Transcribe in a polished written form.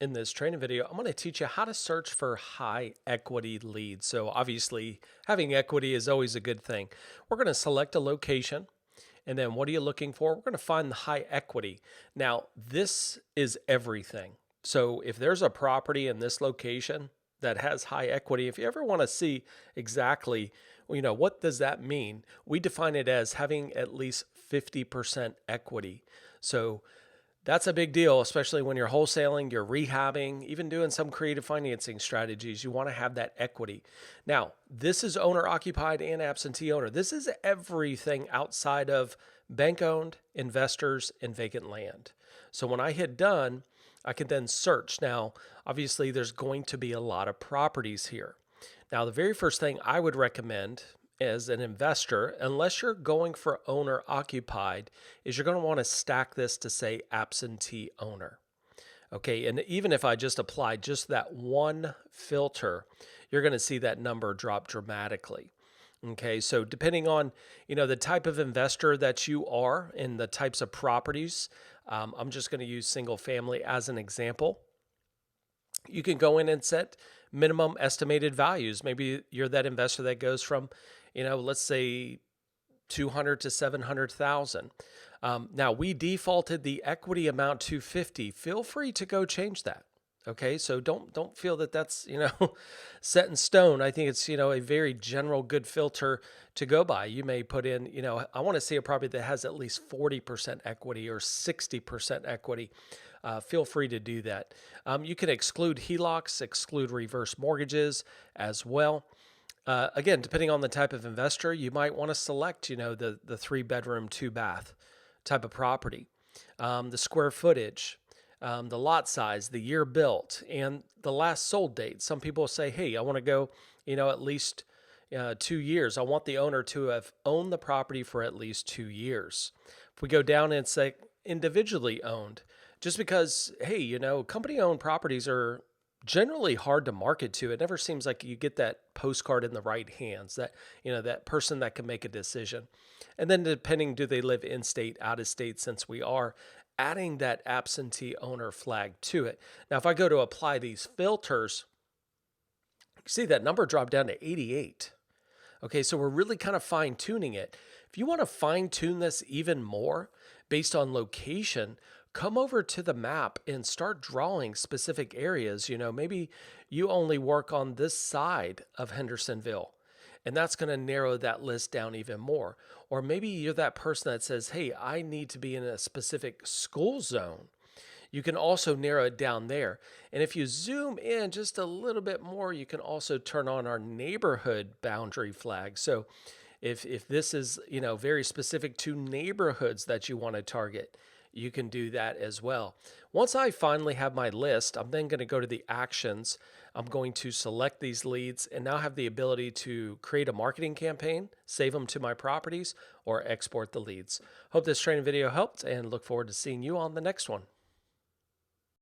In this training video, I'm going to teach you how to search for high equity leads. So obviously having equity is always a good thing. We're going to select a location, and then what are you looking for? We're going to find the high equity. Now, this is everything. So if there's a property in this location that has high equity, if you ever want to see exactly, what does that mean? We define it as having at least 50% equity. So that's a big deal, especially when you're wholesaling, you're rehabbing, even doing some creative financing strategies. You want to have that equity. Now, this is owner occupied and absentee owner. This is everything outside of bank owned, investors, and vacant land. So when I hit done, I can then search. Now, obviously, there's going to be a lot of properties here. Now, the very first thing I would recommend as an investor, unless you're going for owner occupied, is you're going to want to stack this to say absentee owner. Okay, and even if I just apply just that one filter, you're going to see that number drop dramatically. Okay, so depending on the type of investor that you are and the types of properties, I'm just going to use single family as an example. You can go in and set minimum estimated values. Maybe you're that investor that goes from, let's say 200 to 700,000. Now we defaulted the equity amount to 50. Feel free to go change that. Okay, so don't feel that that's set in stone. I think it's a very general good filter to go by. You may put in I want to see a property that has at least 40% equity or 60% equity. Feel free to do that. You can exclude HELOCs, exclude reverse mortgages as well. Again, depending on the type of investor, you might want to select the 3-bedroom, 2-bath type of property, the square footage, the lot size, the year built, and the last sold date. Some people say, hey, I want to go, at least 2 years. I want the owner to have owned the property for at least 2 years. If we go down and say individually owned, just because, hey, company-owned properties are generally hard to market to. It never seems like you get that postcard in the right hands, that that person that can make a decision. And then depending, do they live in state, out of state, since we are adding that absentee owner flag to it. Now, if I go to apply these filters, you see that number drop down to 88. Okay, so we're really kind of fine tuning it. If you want to fine tune this even more based on location, come over to the map and start drawing specific areas. Maybe you only work on this side of Hendersonville, and that's going to narrow that list down even more. Or maybe you're that person that says, hey, I need to be in a specific school zone. You can also narrow it down there. And if you zoom in just a little bit more, you can also turn on our neighborhood boundary flag. So if this is, very specific to neighborhoods that you want to target, you can do that as well. Once I finally have my list, I'm then going to go to the actions. I'm going to select these leads and now have the ability to create a marketing campaign, save them to my properties, or export the leads. Hope this training video helped and look forward to seeing you on the next one.